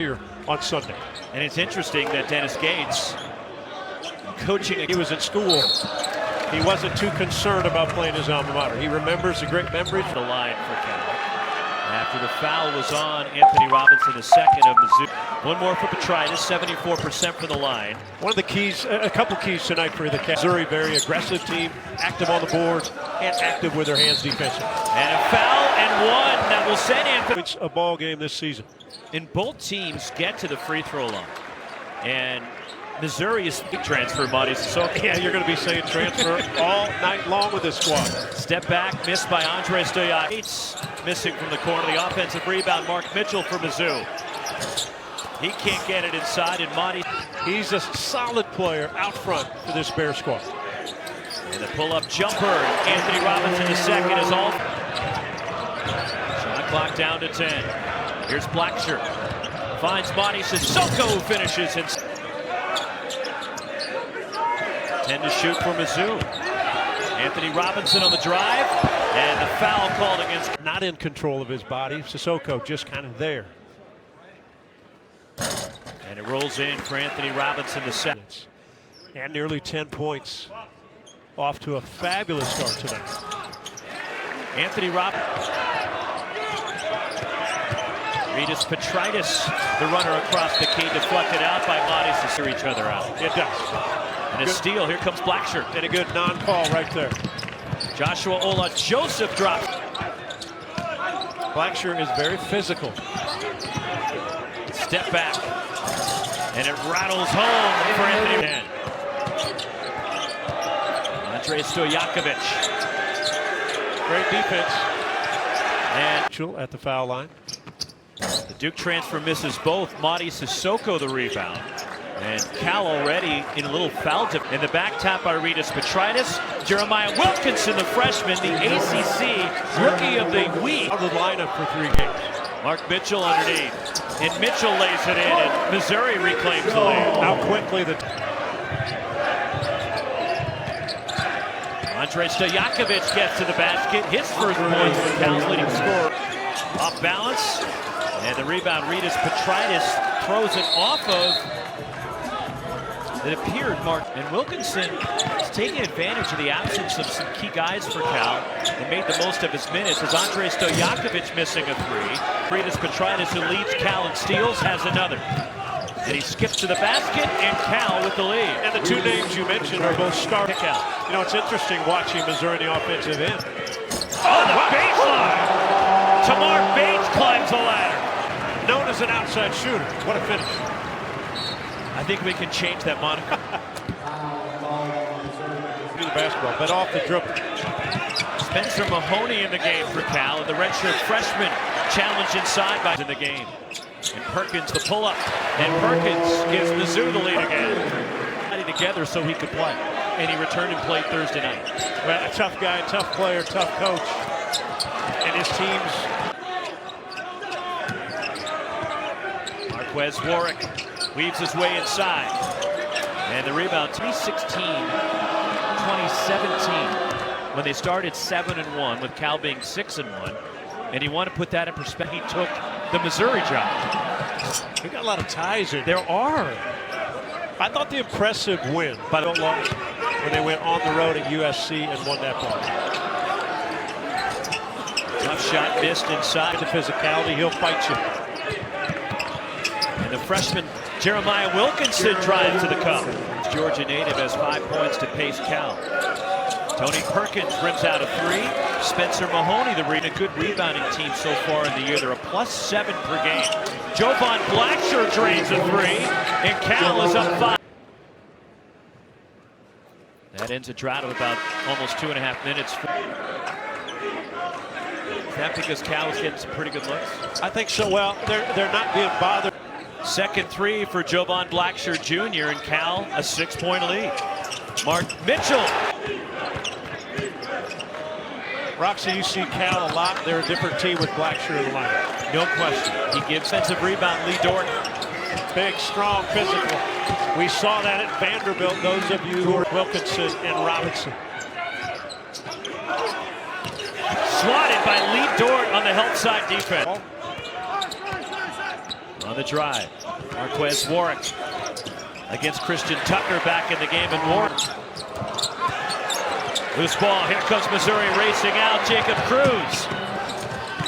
here on Sunday. And it's interesting that Dennis Gates, coaching, He was in school. He wasn't too concerned about playing his alma mater. He remembers the great memories. the line for Cal. After the foul was on Anthony Robinson, the second of Mizzou. One more for Petritis, 74% from the line. One of the keys, a couple keys tonight for the Cavs. Missouri, very aggressive team, active on the boards, and active with their hands defensively. And a foul and one that will send Anthony. It's a ball game this season. And both teams get to the free throw line. And Missouri is transfer Monty Sissoko. Yeah, you're going to be saying transfer all night long with this squad. Step back, missed by Andre Stojakovic. Missing from the corner. The offensive rebound, Mark Mitchell for Mizzou. He can't get it inside, and Monty. He's a solid player out front for this Bear squad. And the pull-up jumper, and Anthony Robinson the second is all. Shot clock down to 10. Here's Blackshirt. Finds Monty Sissoko, finishes. 10 to shoot for Mizzou. Anthony Robinson on the drive, and the foul called against. Not in control of his body. Sissoko just kind of there. And it rolls in for Anthony Robinson the second. And nearly 10 points. Off to a fabulous start tonight. Anthony Robinson. Regis Petritis, the runner across the key, deflected out by Monty to each other out. It does. And a steal. Here comes Blackshirt. And a good non-call right there. Joshua Ola Joseph drops. Blackshirt is very physical. Step back. And it rattles home for Anthony. Andre Stojakovic. Great defense. And At the foul line. the Duke transfer misses both. Monty Sissoko the rebound. And Cal already in a little foul tip. In the back tap by Regis Petritis. Jeremiah Wilkinson, the freshman, the ACC Rookie of the Week. The lineup for 3 games. Mark Mitchell underneath. And Mitchell lays it in, and Missouri reclaims the lead. How quickly the... Andre Stojakovic gets to the basket. His first points for Cal's leading scorer. Off balance. And the rebound, Regis Petritis throws it off of. It appeared Mark and Wilkinson is taking advantage of the absence of some key guys for Cal and made the most of his minutes as Andre Stojakovic missing a three. Regis Petritis, who leads Cal in steals, has another. And he skips to the basket, and Cal with the lead. And the 2 names you mentioned are both star. Pick out. You know, it's interesting watching Missouri in the offensive end. On the baseline! Tamar Bates climbs the ladder. Known as an outside shooter. What a finish. I think we can change that moniker. Do the basketball, but off the dribble. Spencer Mahoney in the game for Cal, and the redshirt freshman challenged inside by in the game. And Perkins the pull-up, and Perkins gives Mizzou the lead again. Together so he could play, and he returned and played Thursday night. Well, a tough guy, tough player, tough coach, and his teams. Marquez Warwick weaves his way inside, and the rebound. 2016-2017, when they started 7-1, with Cal being 6-1, and you want to put that in perspective. He took the Missouri job. We got a lot of ties here. There are. I thought the impressive win by the loss when they went on the road at USC and won that ball. Tough shot missed inside. The physicality, he'll fight you. And the freshman Jeremiah Wilkinson drives to the cup. Georgia native has 5 points to pace Cal. Tony Perkins rims out a 3. Spencer Mahoney, a good rebounding team so far in the year. They're a +7 per game. Jovan Blackshirt drains a 3, and Cal is up 5. That ends a drought of about almost 2.5 minutes. Is that because Cal is getting some pretty good looks? I think so. Well, they're not being bothered. Second 3 for Jovan Blackshirt Jr. and Cal a 6-point lead. Mark Mitchell. Roxy, you see Cal a lot. They're a different team with Blackshirt in the lineup. No question. He gives offensive rebound, Lee Dort. Big, strong, physical. We saw that at Vanderbilt, those of you who are Wilkinson and Robinson. Swatted by Lee Dort on the help side defense. On the drive, Marquez Warwick against Christian Tucker back in the game, and Warwick. Loose ball, here comes Missouri racing out, Jacob Cruz.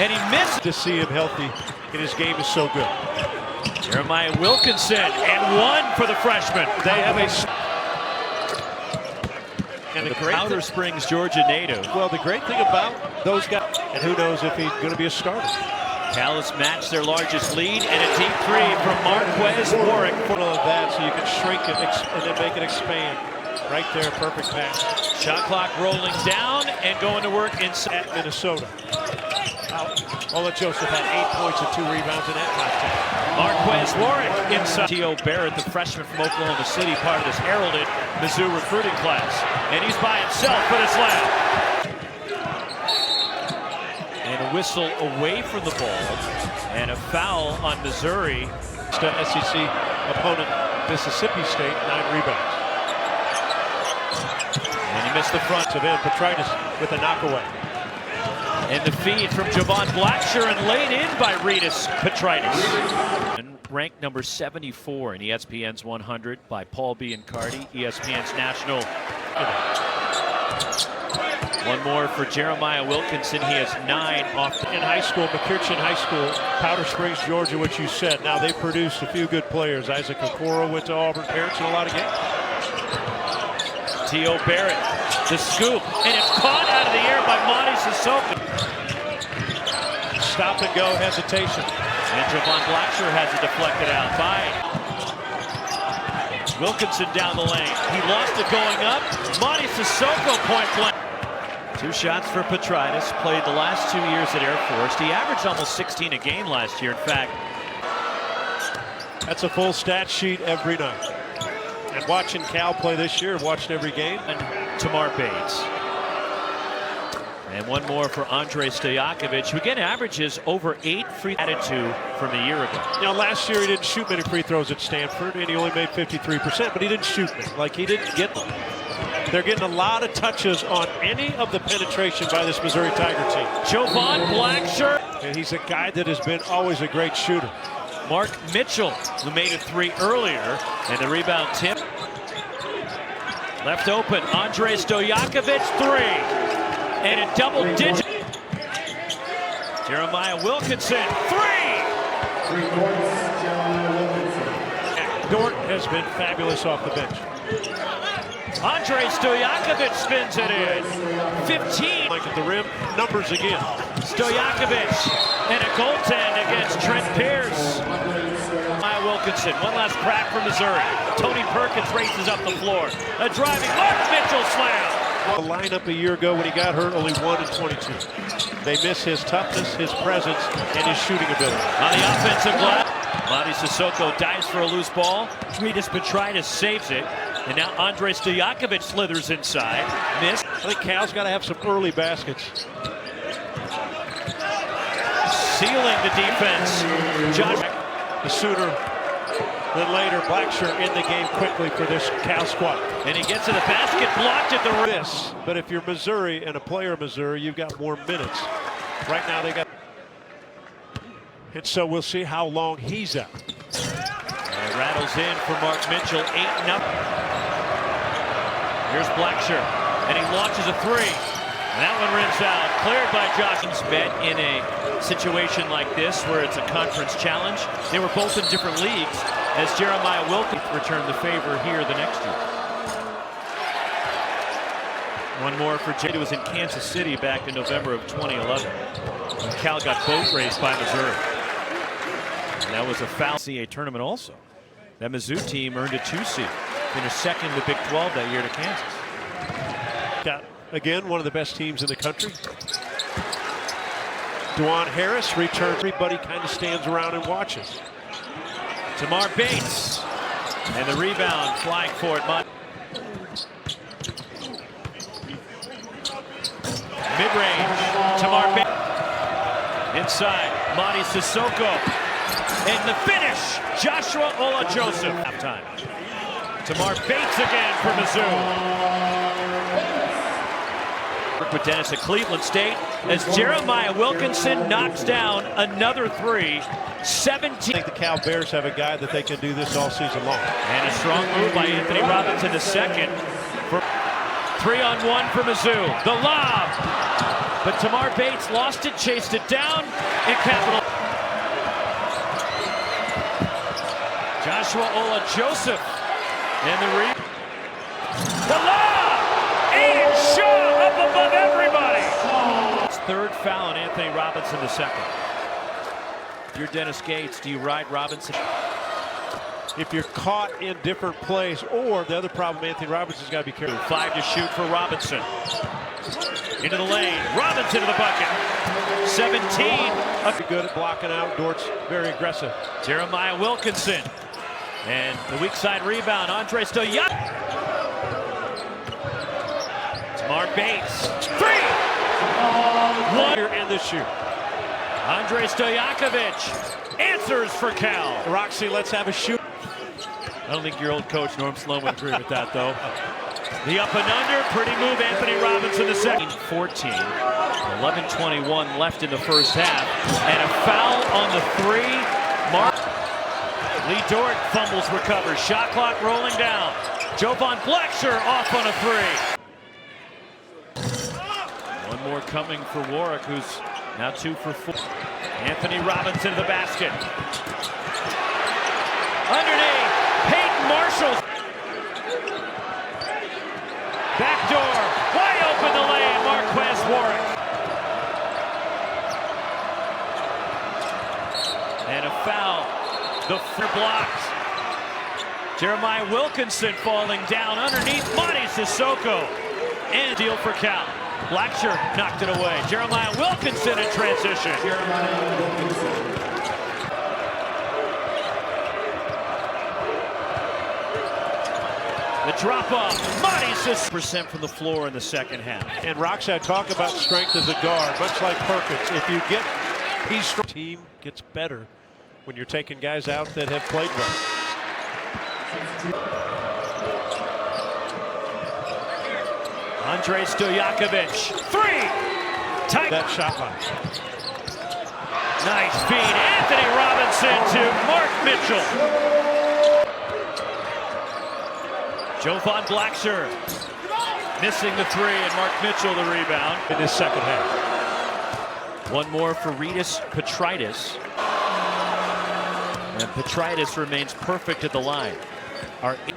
And he missed. To see him healthy and his game is so good. Jeremiah Wilkinson, and one for the freshman. They have a... And the Powder Springs, Georgia native. Well, the great thing about those guys, and who knows if he's going to be a starter. Cal has matched their largest lead, and a deep three from Marquez Warwick. Of that, so you can shrink it and then make it expand. Right there, perfect pass. Shot clock rolling down and going to work inside. At Minnesota. Ola Joseph had 8 points and 2 rebounds in that contest. Marquez Warwick inside. T.O. Barrett, the freshman from Oklahoma City, part of this heralded Mizzou recruiting class. And he's by himself for this lap. And a whistle away from the ball. And a foul on Missouri. SEC opponent, Mississippi State, 9 rebounds. And he missed the front. To them, Petritis with a knockaway. And the feed from Javon Blacksher and laid in by Ritas Petritis. And ranked number 74 in ESPN's 100 by Paul Biancardi, ESPN's national. One more for Jeremiah Wilkinson. He has 9 off. In high school, McKirchen High School, Powder Springs, Georgia, what you said. Now they produced a few good players. Isaac Okoro went to Auburn, parents in a lot of games. T.O. Barrett, the scoop, and it's caught out of the air by Monty Sissoko. Stop and go hesitation. And Javon Blacksher has it deflected out by Wilkinson down the lane. He lost it going up. Monty Sissoko point blank. 2 shots for Petritis. Played the last 2 years at Air Force. He averaged almost 16 a game last year. In fact, that's a full stat sheet every night. And watching Cal play this year, I've watched every game. And Tamar Bates. And one more for Andre Stojakovic, who again averages over 8 free added to from a year ago. You know, last year he didn't shoot many free throws at Stanford, and he only made 53%, but he didn't shoot them. Like, he didn't get them. They're getting a lot of touches on any of the penetration by this Missouri Tiger team. Javon Blacksher. And he's a guy that has been always a great shooter. Mark Mitchell, who made a 3 earlier, and the rebound tip. Left open, Andre Stojakovic, 3. And a double digit. Jeremiah Wilkinson, 3. Dort has been fabulous off the bench. Andre Stojakovic spins it in. 15. Like at the rim, numbers again. Stojakovic and a goaltend against Trent Pierce. Jeremiah Wilkinson, one last crack from Missouri. Tony Perkins races up the floor. A driving Mark Mitchell slam. The lineup a year ago when he got hurt, only 1 and 22. They miss his toughness, his presence, and his shooting ability. On the offensive glass, Monty Sissoko dives for a loose ball. Ritas Petritis saves it. And now Andre Stojakovic slithers inside. Missed. I think Cal's got to have some early baskets. Sealing the defense. Josh. The sooner than later, Blacksher in the game quickly for this Cal squad. And he gets to the basket, blocked at the rim. But if you're Missouri and a player of Missouri, you've got more minutes. Right now they got... And so we'll see how long he's out. And rattles in for Mark Mitchell, 8-0. Here's Blacksher, and he launches a 3. And that one rims out, cleared by Josh. Bet in a situation like this where it's a conference challenge. They were both in different leagues as Jeremiah Wilkinson returned the favor here the next year. One more for Jay, who was in Kansas City back in November of 2011. And Cal got boat raced by Missouri. And that was a foul NCAA tournament also. That Mizzou team earned a 2 seed. Finished second in the Big 12 that year to Kansas. Got, again, one of the best teams in the country. DeJuan Harris returns. Everybody kind of stands around and watches. Tamar Bates. And the rebound flying for it. Mid-range. Tamar Bates. Inside. Monty Sissoko. And the finish. Joshua Ola Joseph. Halftime. Tamar Bates again for Mizzou. With Dennis at Cleveland State as Jeremiah Wilkinson knocks down another three. 17. I think the Cal Bears have a guy that they can do this all season long. And a strong move by Anthony Robinson, the second. 3-on-1 for Mizzou. The lob. But Tamar Bates lost it, chased it down, and Capital. Joshua Ola-Joseph. And the lob. Aiden Shaw up above everybody. It's third foul on Anthony Robinson, the second. You're Dennis Gates. Do you ride Robinson? If you're caught in different plays, or the other problem, Anthony Robinson's got to be careful. 5 to shoot for Robinson. Into the lane. Robinson to the bucket. 17. Good at blocking out. Dort's very aggressive. Jeremiah Wilkinson. And the weak side rebound. Andre Stoyanov. Tamar Bates. 3. One here and this year. Andre Stojakovic answers for Cal. Roxy, let's have a shoot. I don't think your old coach, Norm Sloan, would agree with that, though. The up and under, pretty move, Anthony Robinson, the second. 14, 11:21 left in the first half, and a foul on the three. Lee Dort fumbles, recovers, shot clock rolling down. Jovan Blacksher off on a three. One more coming for Warwick, who's now 2 for 4. Anthony Robinson to the basket. Underneath, Peyton Marshall. Backdoor, wide open the lane, Marquez Warwick. And a foul. The blocked. Jeremiah Wilkinson falling down underneath Monty Sissoko. And deal for Cal. Blacksher knocked it away. Jeremiah Wilkinson in transition. The drop-off. Monty Sissoko from the floor in the second half. And Roxy, I talk about strength as a guard, much like Perkins. If you get he's strong, team gets better when you're taking guys out that have played well. Andre Stojakovic, 3! Tight. That shot line. Nice feed. Anthony Robinson to Mark Mitchell. Jovan Blacksher missing the 3, and Mark Mitchell the rebound. In his second half. One more for Rytis Petritis. And Petritis remains perfect at the line.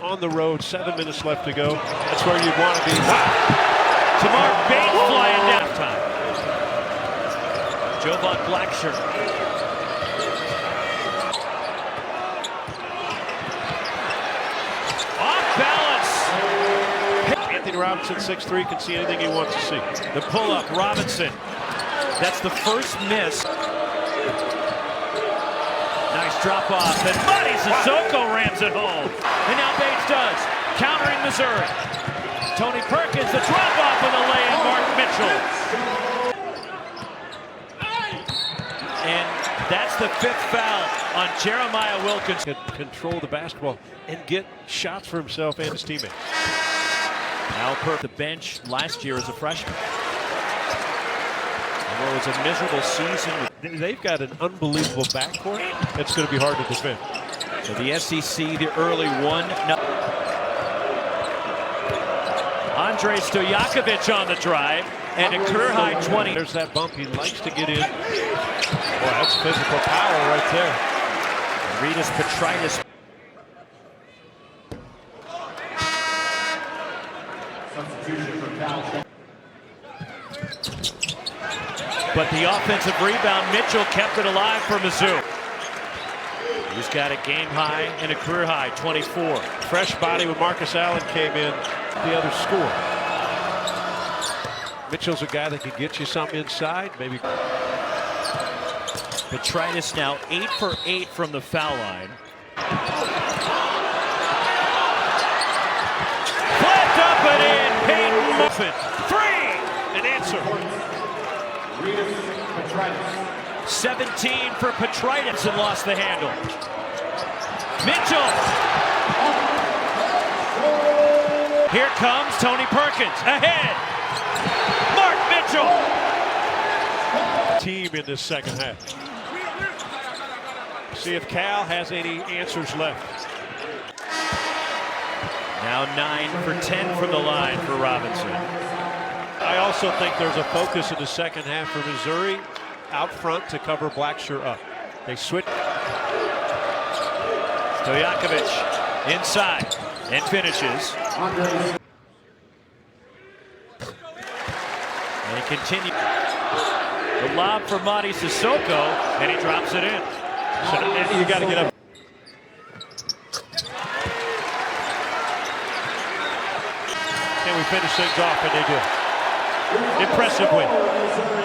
On the road, 7 minutes left to go. That's where you'd want to be. Tamar Bates flying down. Time. Jovan Blacksher. Off balance. Anthony Robinson, 6'3", can see anything he wants to see. The pull-up, Robinson. That's the first miss. Nice drop-off, and Monty Sissoko rams it home. And now Bates does, countering Missouri. Tony Perkins, the drop-off of the lane, Mark Mitchell. And that's the 5th foul on Jeremiah Wilkinson. Control the basketball and get shots for himself and his teammates. Al Perk, the bench last year as a freshman. It was a miserable season. They've got an unbelievable backcourt. It's going to be hard to defend. So the SEC, the early 1-0. Andre Stojakovic on the drive, and a career high 20. There's that bump. He likes to get in. Boy, that's physical power right there. Rytis Petritis. But the offensive rebound, Mitchell kept it alive for Mizzou. He's got a game high and a career high, 24. Fresh body when Marcus Allen came in, the other score. Mitchell's a guy that can get you something inside, maybe. Petritis now 8 for 8 from the foul line. Flipped up and in, Peyton Muffin. 3! An answer. 17 for Petritis and lost the handle. Mitchell. Here comes Tony Perkins ahead. Mark Mitchell. Team in this second half. See if Cal has any answers left. Now 9 for 10 from the line for Robinson. I also think there's a focus in the second half for Missouri out front to cover Blackshear up. They switch. Stojakovic inside and finishes. And he continues. The lob for Madi Sissoko, and he drops it in. So now you got to get up. Can we finish things off? And they do. Impressive win.